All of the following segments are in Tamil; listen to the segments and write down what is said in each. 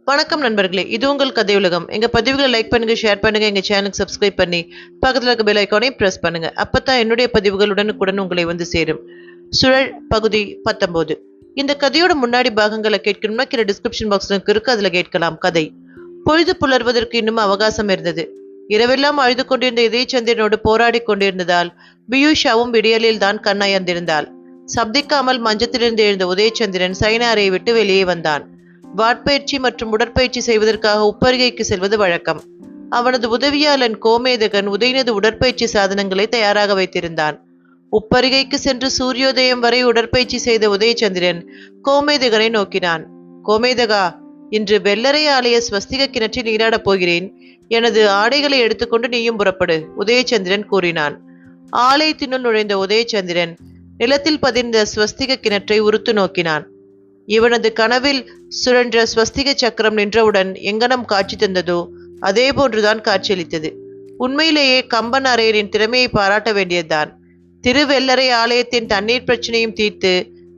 வணக்கம் நண்பர்களே, இது உங்கள் கதையுலகம். எங்க பதிவுகளை லைக் பண்ணுங்க, ஷேர் பண்ணுங்க, எங்க சேனலுக்கு சப்ஸ்கிரைப் பண்ணி பக்கத்துல இருக்க பெல் ஐக்கானையும் பிரஸ் பண்ணுங்க. அப்பதான் என்னுடைய பதிவுகள் உடனுக்குடன் உங்களை வந்து சேரும். சுழல் பகுதி 19. இந்த கதையோட முன்னாடி பாகங்களை கேட்கணும்னா கீழே டிஸ்கிரிப்ஷன் பாக்ஸ்ல இருக்கு, அதுல கேட்கலாம். கதை. பொழுது புலர்வதற்கு இன்னும் அவகாசம் இருந்தது. இரவெல்லாம் அழுது கொண்டிருந்த இதயச்சந்திரனோடு போராடி கொண்டிருந்ததால் பியூஷாவும் விடியலில் தான் கண்ணயர்ந்திருந்தாள். சப்திக்காமல் மஞ்சத்திலிருந்து எழுந்த உதயச்சந்திரன் சயன அறையை விட்டு வெளியே வந்தான். வாட்பயிற்சி மற்றும் உடற்பயிற்சி செய்வதற்காக உப்பருகைக்கு செல்வது வழக்கம். அவனது உதவியாளன் கோமேதகன் உதயனது உடற்பயிற்சி சாதனங்களை தயாராக வைத்திருந்தான். உப்பருகைக்கு சென்று சூரியோதயம் வரை உடற்பயிற்சி செய்த உதயச்சந்திரன் கோமேதகனை நோக்கினான். கோமேதகா, இன்று வெள்ளரை ஆலய ஸ்வஸ்திக கிணற்றில் நீராடப் போகிறேன். எனது ஆடைகளை எடுத்துக்கொண்டு நீயும் புறப்படு, உதயச்சந்திரன் கூறினான். ஆலயத்தினுள் நுழைந்த உதயச்சந்திரன் நிலத்தில் பதிந்த ஸ்வஸ்திக கிணற்றை உறுத்து நோக்கினான். இவனது கனவில் சுழன்ற ஸ்வஸ்திக சக்கரம் நின்றவுடன் எங்கனம் காட்சி தந்ததோ அதே போன்றுதான் காட்சியளித்தது. உண்மையிலேயே கம்பன் அரையரின் திறமையை பாராட்ட வேண்டியதுதான். திருவெள்ளரை ஆலயத்தின் தண்ணீர் பிரச்சனையும் தீர்த்து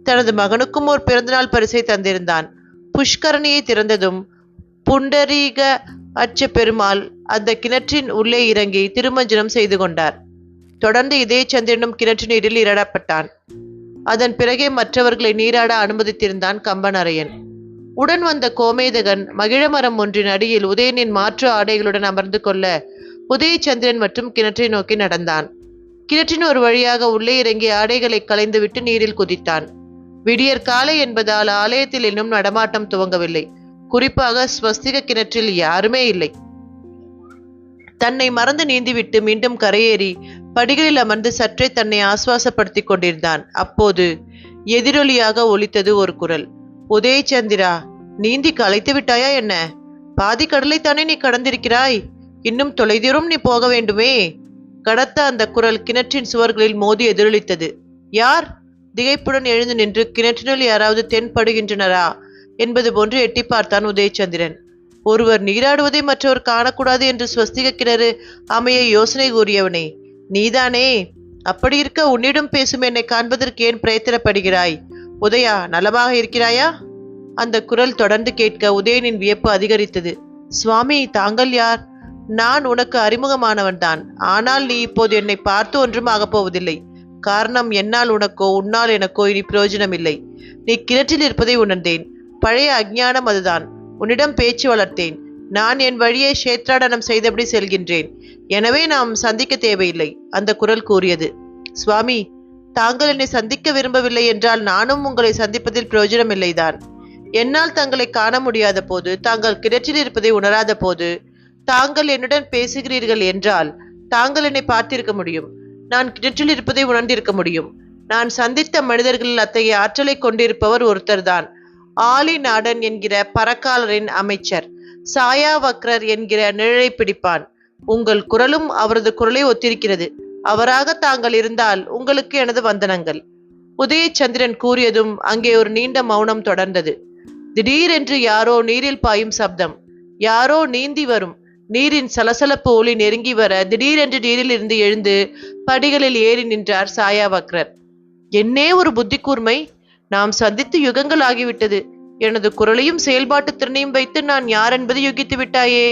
தனது மகனுக்கும் ஒரு பிறந்தநாள் பரிசை தந்திருந்தான். புஷ்கரணியை திறந்ததும் புண்டரீக அச்ச பெருமாள் அந்த கிணற்றின் உள்ளே இறங்கி திருமஞ்சனம் செய்து கொண்டார். தொடர்ந்து இதயச்சந்திரனும் கிணற்று நீரில் இறடப்பட்டான். அதன் பிறகே மற்றவர்களை நீராட அனுமதித்திருந்தான் கம்பன் அரையன். உடன் வந்த கோமேதகன் மகிழமரம் ஒன்றின் அடியில் உதயனின் மாற்று ஆடைகளுடன் அமர்ந்து கொள்ள உதயச்சந்திரன் மற்றும் கிணற்றை நோக்கி நடந்தான். கிணற்றின் ஒரு வழியாக உள்ளே இறங்கி ஆடைகளை களைந்துவிட்டு நீரில் குதித்தான். விடியற் காலை என்பதால் ஆலயத்தில் இன்னும் நடமாட்டம் துவங்கவில்லை. குறிப்பாக ஸ்வஸ்திக கிணற்றில் யாருமே இல்லை. தன்னை மறந்து நீந்திவிட்டு மீண்டும் கரையேறி படிகளில் அமர்ந்து சற்றே தன்னை ஆசுவாசப்படுத்தி கொண்டிருந்தான். அப்போது எதிரொலியாக ஒலித்தது ஒரு குரல். உதயச்சந்திரா, நீந்தி களைத்து விட்டாயா என்ன? பாதி கடலைத்தானே நீ கடந்திருக்கிறாய், இன்னும் தொலைதூரம் நீ போக வேண்டுமே. கடத்த அந்த குரல் கிணற்றின் சுவர்களில் மோதி எதிரொலித்தது. யார்? திகைப்புடன் எழுந்து நின்று கிணற்றினுள் யாராவது தென்படுகின்றனரா என்பது போன்று எட்டி பார்த்தான் உதயச்சந்திரன். ஒருவர் நீராடுவதை மற்றவர் காணக்கூடாது என்று ஸ்வஸ்திக கிணறு அமைய யோசனை கூறியவனே நீதானே? அப்படி இருக்க உன்னிடம் பேசும் என்னை காண்பதற்கு ஏன் பிரயத்தனப்படுகிறாய்? உதயா, நலமாக இருக்கிறாயா? அந்த குரல் தொடர்ந்து கேட்க உதயனின் வியப்பு அதிகரித்தது. சுவாமி, தாங்கள் யார்? நான் உனக்கு அறிமுகமானவன்தான். ஆனால் நீ இப்போது என்னை பார்த்து ஒன்றும் ஆகப்போவதில்லை. காரணம், என்னால் உனக்கோ உன்னால் எனக்கோ இனி பிரயோஜனம் இல்லை. நீ கிணற்றில் இருப்பதை உணர்ந்தேன். பழைய அஞ்ஞானம் அதுதான். உன்னிடம் பேச்சு வளர்த்தேன். நான் என் வழியை க்ஷேத்ராடனம் செய்தபடி செல்கின்றேன். எனவே நாம் சந்திக்க தேவையில்லை, அந்த குரல் கூறியது. சுவாமி, தாங்கள் என்னை சந்திக்க விரும்பவில்லை என்றால் நானும் உங்களை சந்திப்பதில் பிரயோஜனம் இல்லைதான். என்னால் தங்களை காண முடியாத போது, தாங்கள் கிணற்றில் இருப்பதை உணராத போது தாங்கள் என்னுடன் பேசுகிறீர்கள் என்றால் தாங்கள் என்னை பார்த்திருக்க முடியும். நான் கிணற்றில் இருப்பதை உணர்ந்திருக்க முடியும். நான் சந்தித்த மனிதர்களில் அத்தகைய ஆற்றலை கொண்டிருப்பவர் ஒருத்தர்தான். ஆலி நாடன் என்கிற பரக்காலரின் அமைச்சர் சாயாவக்ரர் என்கிற நிழலை பிடிப்பான். உங்கள் குரலும் அவரது குரலை ஒத்திருக்கிறது. அவராக தாங்கள் இருந்தால் உங்களுக்கு எனது வந்தனங்கள். உதயச்சந்திரன் கூறியதும் அங்கே ஒரு நீண்ட மௌனம் தொடர்ந்தது. திடீரென்று யாரோ நீரில் பாயும் சப்தம். யாரோ நீந்தி வரும் நீரின் சலசலப்பு ஒளி நெருங்கி வர திடீரென்று நீரில் இருந்து எழுந்து படிகளில் ஏறி நின்றார் சாயாவக்ரர். என்னே ஒரு புத்தி கூர்மை! நாம் சந்தித்து யுகங்கள் ஆகிவிட்டது. எனது குரலையும் செயல்பாட்டு திறனையும் வைத்து நான் யார் என்பதை யூகித்து விட்டாயே.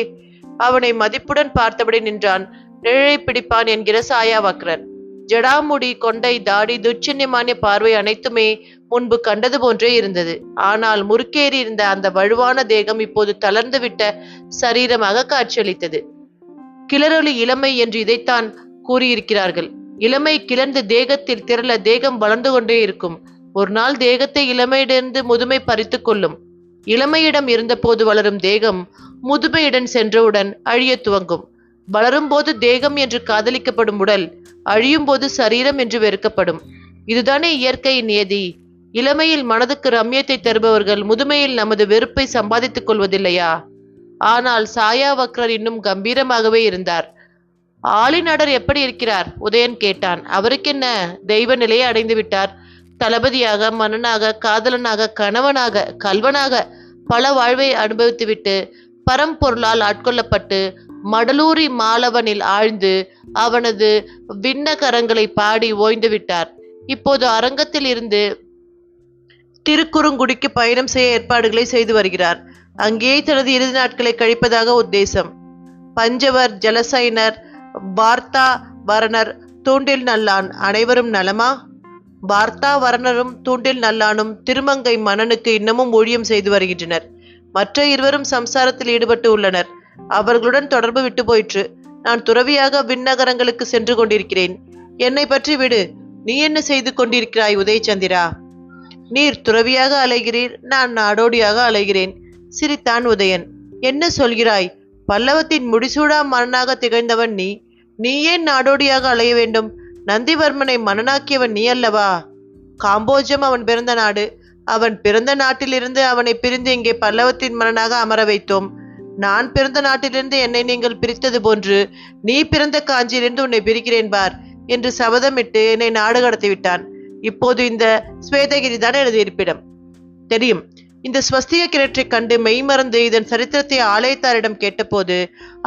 அவனை மதிப்புடன் பார்த்தபடி நின்றான் நிழலை பிடிப்பான் என்கிற சாயாவக்ரர். ஜடாமுடி, கொண்டை, தாடி, துச்சின்யமானிய பார்வை அனைத்துமே முன்பு கண்டது போன்றே இருந்தது. ஆனால் முறுக்கேறி இருந்த அந்த வலுவான தேகம் இப்போது தளர்ந்து விட்ட சரீரமாக காட்சியளித்தது. கிளறொலி இளமை என்று இதைத்தான் கூறியிருக்கிறார்கள். இளமை கிளர்ந்து தேகத்தில் திரள தேகம் வளர்ந்து கொண்டே இருக்கும். ஒரு நாள் தேகத்தை இளமையிடந்து முதுமை பறித்து கொள்ளும். இளமையிடம் இருந்தபோது வளரும் தேகம் முதுமையுடன் சென்றவுடன் அழிய துவங்கும். வளரும் போது தேகம் என்று காதலிக்கப்படும் உடல் அழியும் போது சரீரம் என்று வெறுக்கப்படும். இதுதானே இயற்கையின் நியதி. இளமையில் மனதுக்கு ரம்யத்தை தருபவர்கள் முதுமையில் நமது வெறுப்பை சம்பாதித்துக் கொள்வதில்லையா? ஆனால் சாயாவக்ரர் இன்னும் கம்பீரமாகவே இருந்தார். ஆளிநாடர் எப்படி இருக்கிறார்? உதயன் கேட்டான். அவருக்கென்ன, தெய்வ நிலையை அடைந்து விட்டார். தளபதியாக, மன்னனாக, காதலனாக, கணவனாக, கல்வனாக பல வாழ்வை அனுபவித்துவிட்டு பரம்பொருளால் ஆட்கொள்ளப்பட்டு மடலூரி மாலவனில் ஆழ்ந்து அவனது விண்ணகரங்களை பாடி ஓய்ந்து விட்டார். இப்போது அரங்கத்தில் இருந்து திருக்குறுங்குடிக்கு பயணம் செய்ய ஏற்பாடுகளை செய்து வருகிறார். அங்கேயே தனது இறுதி நாட்களை கழிப்பதாக உத்தேசம். பஞ்சவர், ஜலசைனர், வார்த்தா வரணர், தூண்டில் நல்லான் அனைவரும் நலமா? வார்த்தா வரணரும் தூண்டில் நல்லானும் திருமங்கை மன்னனுக்கு இன்னமும் ஊழியம் செய்து வருகின்றனர். மற்ற இருவரும் சம்சாரத்தில் ஈடுபட்டு உள்ளனர். அவர்களுடன் தொடர்பு விட்டு போயிற்று. நான் துறவியாக விண்ணகரங்களுக்கு சென்று கொண்டிருக்கிறேன். என்னை பற்றி விடு. நீ என்ன செய்து கொண்டிருக்கிறாய் உதயச்சந்திரா? நீர் துறவியாக அலைகிறீர், நான் நாடோடியாக அலைகிறேன். சிரித்தான் உதயன். என்ன சொல்கிறாய்? பல்லவத்தின் முடிசூடா மன்னனாக திகழ்ந்தவன் நீ. நீ ஏன் நாடோடியாக அலைய வேண்டும்? நந்திவர்மனை மன்னனாக்கியவன் நீ அல்லவா? காம்போஜம் அவன் பிறந்த நாடு. அவன் பிறந்த நாட்டிலிருந்து அவனை பிரிந்து இங்கே பல்லவத்தின் மன்னனாக அமர வைத்தோம். நான் பிறந்த நாட்டிலிருந்து என்னை நீங்கள் பிரித்தது போன்று நீ பிறந்த காஞ்சியிலிருந்து உன்னை பிரிக்கிறேன் பார் என்று சபதமிட்டு என்னை நாடு கடத்தி விட்டான். இப்போது இந்த ஸ்வேதகிரி தான் எனது இருப்பிடம். தெரியும். இந்த ஸ்வஸ்திக கிணற்றை கண்டு மெய்மறந்து இதன் சரித்திரத்தை ஆலயத்தாரிடம் கேட்டபோது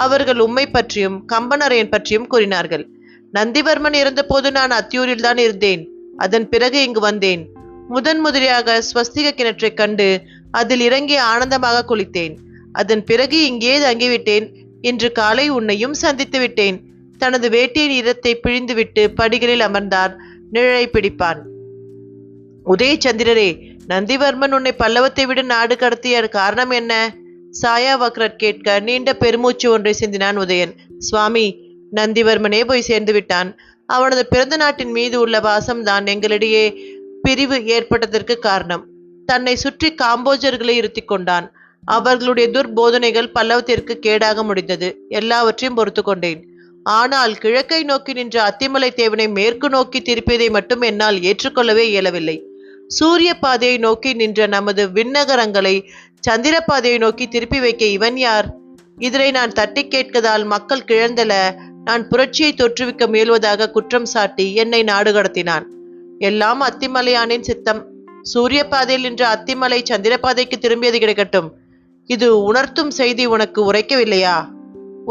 அவர்கள் உம்மை பற்றியும் கம்பனரையன் பற்றியும் கூறினார்கள். நந்திவர்மன் இருந்தபோது நான் அத்தியூரில் தான் இருந்தேன். அதன் பிறகு இங்கு வந்தேன். முதன்முதலியாக ஸ்வஸ்திக கிணற்றை கண்டு அதில் இறங்கி ஆனந்தமாக குளித்தேன். அதன் பிறகு இங்கே தங்கிவிட்டேன். இன்று காலை உன்னையும் சந்தித்து விட்டேன். தனது வேட்டியின் ஈரத்தை பிழிந்துவிட்டு படிகளில் அமர்ந்தார். நிழலை பிடிப்பான். உதயச்சந்திரரே, நந்திவர்மன் உன்னை பல்லவத்தை விட நாடு கடத்திய காரணம் என்ன? சாயாவக்ரர் கேட்க நீண்ட பெருமூச்சு ஒன்றை சிந்தினான் உதயன். சுவாமி, நந்திவர்மனே போய் சேர்ந்து விட்டான். அவனது பிறந்த நாட்டின் மீது உள்ள வாசம்தான் எங்களிடையே பிரிவு ஏற்பட்டதற்கு காரணம். தன்னை சுற்றி காம்போஜர்களை இருத்தி கொண்டான். அவர்களுடைய துர்போதனைகள் பல்லவத்திற்கு கேடாக முடிந்தது. எல்லாவற்றையும் பொறுத்து கொண்டேன். ஆனால் கிழக்கை நோக்கி நின்ற அத்திமலை தேவனை மேற்கு நோக்கி திருப்பியதை மட்டும் என்னால் ஏற்றுக்கொள்ளவே இயலவில்லை. சூரிய பாதையை நோக்கி நின்ற நமது விண்ணகரங்களை சந்திர பாதையை நோக்கி திருப்பி வைக்க இவன் யார்? இதனை நான் தட்டி கேட்கதால் மக்கள் கிழந்தல நான் புரட்சியை தோற்றுவிக்க முயல்வதாக குற்றம் சாட்டி என்னை நாடு கடத்தினான். எல்லாம் அத்திமலையானின் சித்தம். சூரிய பாதையில் நின்ற அத்திமலை சந்திர பாதைக்கு திரும்பியது கிடைக்கட்டும். இது உணர்த்தும் செய்தி உனக்கு உரைக்கவில்லையா?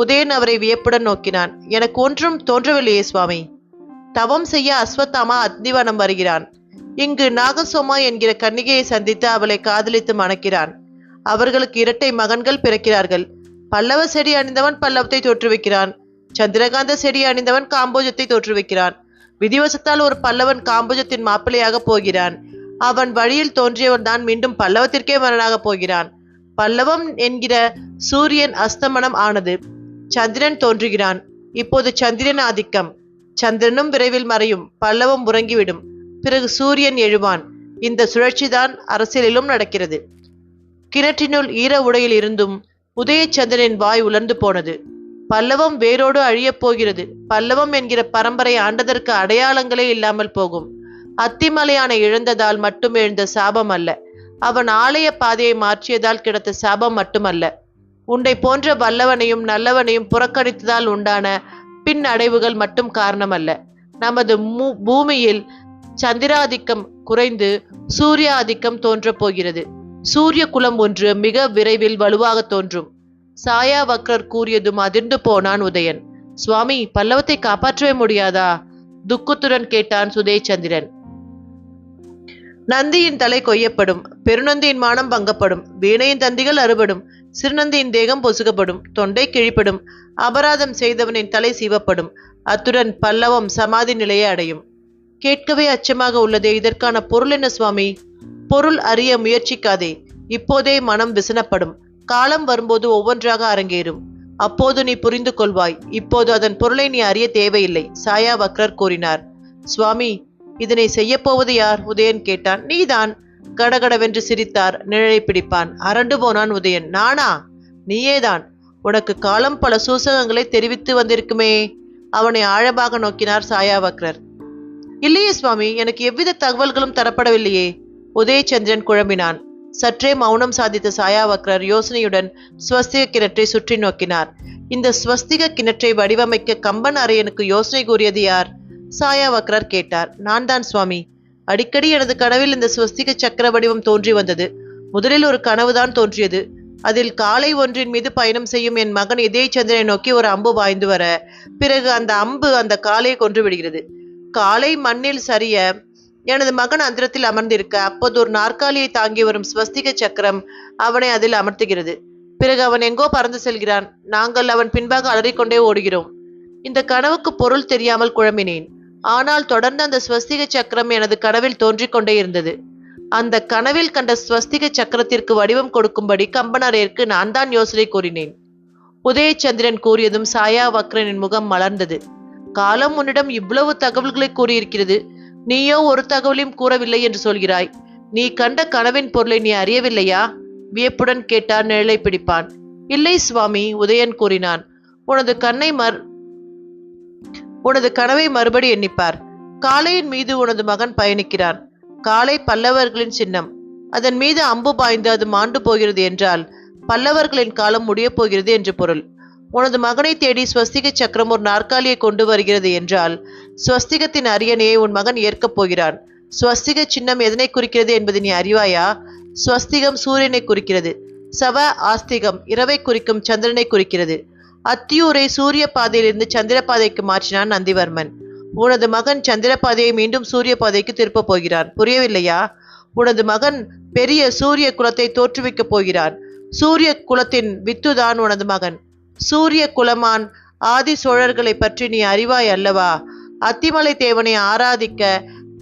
உதயன் அவரை வியப்புடன் நோக்கினான். எனக்கு ஒன்றும் தோன்றவில்லையே சுவாமி. தவம் செய்ய அஸ்வத்தாமா அத்திவனம் வருகிறான். இங்கு நாகசோமா என்கிற கன்னிகையை சந்தித்து அவளை காதலித்து மணக்கிறான். அவர்களுக்கு இரட்டை மகன்கள் பிறக்கிறார்கள். பல்லவ செடி அணிந்தவன் பல்லவத்தை தோற்றுவிக்கிறான். சந்திரகாந்த செடி அணிந்தவன் காம்போஜத்தை தோற்றுவிக்கிறான். விதிவசத்தால் ஒரு பல்லவன் காம்போஜத்தின் மாப்பிள்ளையாக போகிறான். அவன் வழியில் தோன்றியவன் தான் மீண்டும் பல்லவத்திற்கே மன்னனாக போகிறான். பல்லவம் என்கிற சூரியன் அஸ்தமனம் ஆனது. சந்திரன் தோன்றுகிறான். இப்போது சந்திரன் ஆதிக்கம். சந்திரனும் விரைவில் மறையும். பல்லவம் உறங்கிவிடும். பிறகு சூரியன் எழுவான். இந்த சுழற்சிதான் அரசியலிலும் நடக்கிறது. கிணற்றினுள் ஈர உடையில் இருந்தும் உதயச்சந்திரனின் வாய் உலர்ந்து போனது. பல்லவம் வேரோடு அழியப் போகிறது. பல்லவம் என்கிற பரம்பரை ஆண்டதற்கு அடையாளங்களே இல்லாமல் போகும். அத்திமலையான இழந்ததால் மட்டும் எழுந்த சாபம் அல்ல. அவன் ஆலய பாதையை மாற்றியதால் கிடைத்த சாபம் மட்டுமல்ல. உன்னை போன்ற வல்லவனையும் நல்லவனையும் புறக்கணித்ததால் உண்டான பின் அடைவுகள் மட்டும் காரணமல்ல. நமது பூமியில் சந்திராதிக்கம் குறைந்து சூரிய ஆதிக்கம் தோன்றப் போகிறது. சூரிய குலம் ஒன்று மிக விரைவில் வலுவாக தோன்றும். சாயாவக்ரர் கூறியதும் அதிர்ந்து போனான் உதயன். சுவாமி, பல்லவத்தை காப்பாற்றவே முடியாதா? துக்கத்துடன் கேட்டான் உதயச்சந்திரன். நந்தியின் தலை கொய்யப்படும். பெருநந்தியின் மானம் பங்கப்படும். வீணையின் தந்திகள் அறுபடும். சிறுநந்தியின் தேகம் பொசுக்கப்படும். தொண்டை கிழிப்படும். அபராதம் செய்தவனின் தலை சீவப்படும். அத்துடன் பல்லவம் சமாதி நிலையை அடையும். கேட்கவே அச்சமாக உள்ளதே. இதற்கான பொருள் என்ன சுவாமி? பொருள் அறிய முயற்சிக்காதே. இப்போதே மனம் விசனப்படும். காலம் வரும்போது ஒவ்வொன்றாக அரங்கேறும். அப்போது நீ புரிந்து கொள்வாய். இப்போது அதன் பொருளை நீ அறிய தேவையில்லை. சாயாவக்ரர் கூறினார். சுவாமி, இதனை செய்யப்போவது யார்? உதயன் கேட்டான். நீதான். கடகடவென்று சிரித்தார். நிழலை பிடிப்பான். அரண்டு போனான் உதயன். நானா? நீயேதான். உனக்கு காலம் பல சூசகங்களை தெரிவித்து வந்திருக்குமே. அவனை ஆழமாக நோக்கினார் சாயாவக்ரர். இல்லையே சுவாமி, எனக்கு எவ்வித தகவல்களும் தரப்படவில்லையே. உதயச்சந்திரன் குழம்பினான். சற்றே மௌனம் சாதித்த சாயாவக்ரர் யோசனையுடன் ஸ்வஸ்திக கிணற்றை சுற்றி நோக்கினார். இந்த ஸ்வஸ்திக கிணற்றை வடிவமைக்க கம்பன் அரையனுக்கு யோசனை கூறியது யார்? சாயாவக்ரர் கேட்டார். நான் தான் சுவாமி. அடிக்கடி எனது கனவில் இந்த ஸ்வஸ்திக சக்கர வடிவம் தோன்றி வந்தது. முதலில் ஒரு கனவுதான் தோன்றியது. அதில் காளை ஒன்றின் மீது பயணம் செய்யும் என் மகன் இதயச்சந்திரனை நோக்கி ஒரு அம்பு பாய்ந்து வர, பிறகு அந்த அம்பு அந்த காளையை கொன்று விடுகிறது. காளை மண்ணில் சரிய எனது மகன் அந்தரத்தில் அமர்ந்திருக்க, அப்போது ஒரு நாற்காலியை தாங்கி வரும் ஸ்வஸ்திக சக்கரம் அவனை அதில் அமர்த்துகிறது. பிறகு அவன் எங்கோ பறந்து செல்கிறான். நாங்கள் அவன் பின்பாக அலறிக்கொண்டே ஓடுகிறோம். இந்த கனவுக்கு பொருள் தெரியாமல் குழம்பினேன். ஆனால் தொடர்ந்து அந்த ஸ்வஸ்திக சக்கரம் எனது கனவில் தோன்றிக் கொண்டே இருந்தது. அந்த கனவில் கண்ட ஸ்வஸ்திக சக்கரத்திற்கு வடிவம் கொடுக்கும்படி கம்பனரையருக்கு நான் தான் யோசனை கூறினேன். உதயச்சந்திரன் கூறியதும் சாயா வக்ரனின் முகம் மலர்ந்தது. காலம் உன்னிடம் இவ்வளவு தகவல்களை கூறியிருக்கிறது, நீயோ ஒரு தகவலையும் கூறவில்லை என்று சொல்கிறாய். நீ கண்ட கனவின் பொருளை நீ அறியவில்லையா? வியப்புடன் கேட்டார் நிழலை பிடிப்பான். இல்லை சுவாமி, உதயன் கூறினான். உனது கனவை மறுபடி எண்ணிப்பார். காளையின் மீது உனது மகன் பயணிக்கிறான். காளை பல்லவர்களின் சின்னம். அதன் மீது அம்பு பாய்ந்து அது மாண்டு போகிறது என்றால் பல்லவர்களின் காலம் முடியப் போகிறது என்று பொருள். உனது மகனை தேடி ஸ்வஸ்திக சக்கரம் ஒரு நாற்காலியை கொண்டு வருகிறது என்றால் ஸ்வஸ்திகத்தின் அரியணையை உன் மகன் ஏற்கப் போகிறான். ஸ்வஸ்திக சின்னம் எதனை குறிக்கிறது என்பதை நீ அறிவாயா? ஸ்வஸ்திகம் சூரியனை குறிக்கிறது. சவ ஆஸ்திகம் இரவை குறிக்கும் சந்திரனை குறிக்கிறது. அத்தியூரை சூரிய பாதையிலிருந்து சந்திர பாதைக்கு மாற்றினான் நந்திவர்மன். உனது மகன் சந்திர பாதையை மீண்டும் சூரிய பாதைக்கு திருப்பப் போகிறான். புரியவில்லையா? உனது மகன் பெரிய சூரிய குலத்தை தோற்றுவிக்கப் போகிறான். சூரிய குலத்தின் வித்துதான் உனது மகன். சூரிய குலமான் ஆதி சோழர்களை பற்றி நீ அறிவாய் அல்லவா? அத்திமலை தேவனை ஆராதிக்க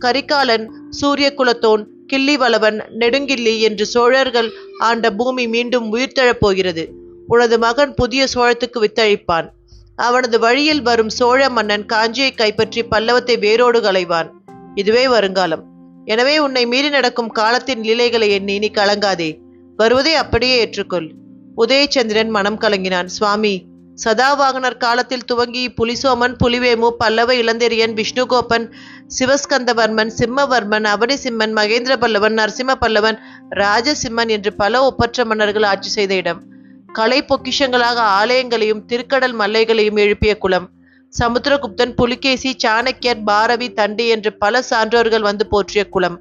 கரிகாலன், சூரிய குலத்தோன், கிள்ளிவளவன், நெடுங்கிள்ளி என்று சோழர்கள் ஆண்ட பூமி மீண்டும் உயிர்த்தெழப் போகிறது. உனது மகன் புதிய சோழத்துக்கு வித்தழிப்பான். அவனது வழியில் வரும் சோழ மன்னன் காஞ்சியை கைப்பற்றி பல்லவத்தை வேரோடு களைவான். இதுவே வருங்காலம். எனவே உன்னை மீறி நடக்கும் காலத்தின் லீலைகளை எண்ணி நீ கலங்காதே. வருவதை அப்படியே ஏற்றுக்கொள். உதயச்சந்திரன் மனம் கலங்கினான். சுவாமி, சதாவாகனர் காலத்தில் துவங்கி புலிசோமன், புலிவேமு, பல்லவ இளந்தெரியன், விஷ்ணுகோபன், சிவஸ்கந்தவர்மன், சிம்மவர்மன், அவனிசிம்மன், மகேந்திர பல்லவன், நரசிம்ம பல்லவன், ராஜசிம்மன் என்று பல ஒப்பற்ற மன்னர்கள் ஆட்சி செய்த இடம். கலை பொக்கிஷங்களாக ஆலயங்களையும் திருக்கடல் மல்லைகளையும் எழுப்பிய குலம். சமுத்திரகுப்தன், புலிகேசி, சாணக்கியர், பாரவி, தண்டி என்று பல சான்றோர்கள் வந்து போற்றிய குலம்.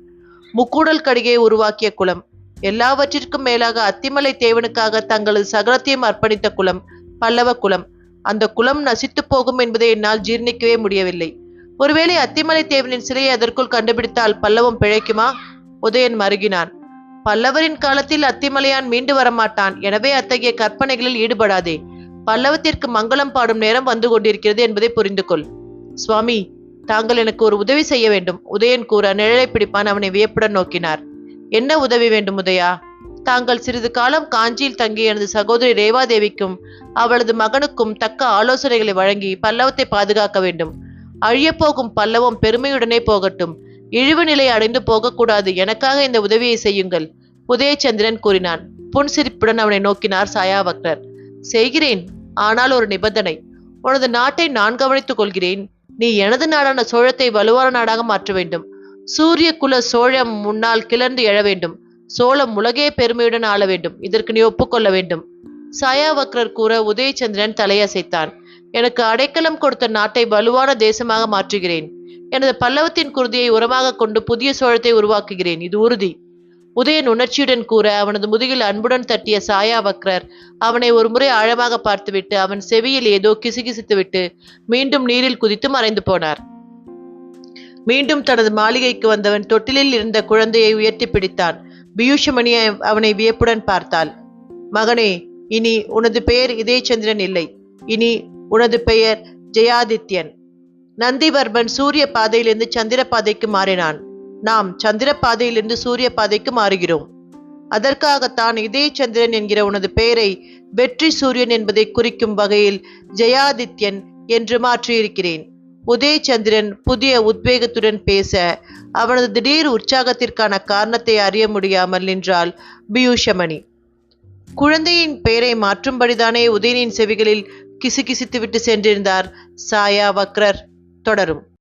முக்கூடல் கடிகையை உருவாக்கிய குலம். எல்லாவற்றிற்கும் மேலாக அத்திமலை தேவனுக்காக தங்களது சகலத்தையும் அர்ப்பணித்த குலம் பல்லவ குலம். அந்த குலம் நசித்து போகும் என்பதை என்னால் ஜீர்ணிக்கவே முடியவில்லை. ஒருவேளை அத்திமலை தேவனின் சிலையை அதற்குள் கண்டுபிடித்தால் பல்லவம் பிழைக்குமா? உதயன் மருகினான். பல்லவரின் காலத்தில் அத்திமலையான் மீண்டு வரமாட்டான். எனவே அத்தகைய கற்பனைகளில் ஈடுபடாதே. பல்லவத்திற்கு மங்களம் பாடும் நேரம் வந்து கொண்டிருக்கிறது என்பதை புரிந்து கொள். சுவாமி, தாங்கள் எனக்கு ஒரு உதவி செய்ய வேண்டும். உதயன் கூற நிழலை பிடிப்பான் அவனை வியப்புடன் நோக்கினார். என்ன உதவி வேண்டும் உதயா? தாங்கள் சிறிது காலம் காஞ்சியில் தங்கிய எனது சகோதரி ரேவாதேவிக்கும் அவளது மகனுக்கும் தக்க ஆலோசனைகளை வழங்கி பல்லவத்தை பாதுகாக்க வேண்டும். அழியப்போகும் பல்லவம் பெருமையுடனே போகட்டும். இழிவு நிலை அடைந்து போகக்கூடாது. எனக்காக இந்த உதவியை செய்யுங்கள், உதயச்சந்திரன் கூறினான். புன்சிரிப்புடன் அவனை நோக்கினார் சாயாவக்ரர். செய்கிறேன், ஆனால் ஒரு நிபந்தனை. உனது நாட்டை நான் கவனித்துக் கொள்கிறேன். நீ எனது நாடான சோழத்தை வலுவான நாடாக மாற்ற வேண்டும். சூரிய குல சோழம் முன்னால் கிளர்ந்து எழ வேண்டும். சோழம் உலகே பெருமையுடன் ஆள வேண்டும். இதற்கு நீ ஒப்புக்கொள்ள வேண்டும். சாயாவக்ரர் கூற உதயச்சந்திரன் தலையசைத்தான். எனக்கு அடைக்கலம் கொடுத்த நாட்டை வலுவான தேசமாக மாற்றுகிறேன். எனது பல்லவத்தின் குருதியை உரமாக கொண்டு புதிய சோழத்தை உருவாக்குகிறேன். இது உறுதி. உதயன் உணர்ச்சியுடன் கூற அவனது முதுகில் அன்புடன் தட்டிய சாயாவக்ரர் அவனை ஒரு முறை ஆழமாக பார்த்துவிட்டு அவன் செவியில் ஏதோ கிசுகிசுத்துவிட்டு மீண்டும் நீரில் குதித்து மறைந்து போனார். மீண்டும் தனது மாளிகைக்கு வந்தவன் தொட்டிலில் இருந்த குழந்தையை உயர்த்தி பிடித்தான். பியூஷமணி அவனை வியப்புடன் பார்த்தாள். மகனே, இனி உனது பெயர் இதயச்சந்திரன் இல்லை. இனி உனது பெயர் ஜெயாதித்யன். நந்திவர்மன் சூரிய பாதையிலிருந்து சந்திர பாதைக்கு மாறினான். நாம் சந்திர பாதையிலிருந்து சூரிய பாதைக்கு மாறுகிறோம். அதற்காகத்தான் இதயச்சந்திரன் என்கிற உனது பெயரை வெற்றி சூரியன் என்பதை குறிக்கும் வகையில் ஜெயாதித்யன் என்று மாற்றியிருக்கிறேன். உதயச்சந்திரன் புதிய உத்வேகத்துடன் பேச அவனது திடீர் உற்சாகத்திற்கான காரணத்தை அறிய முடியாமல் நின்றாள் பியூஷமணி. குழந்தையின் பெயரை மாற்றும்படிதானே உதயனின் செவிகளில் கிசுகிசுத்துவிட்டு சென்றிருந்தார் சாயாவக்ரர். தொடரும்.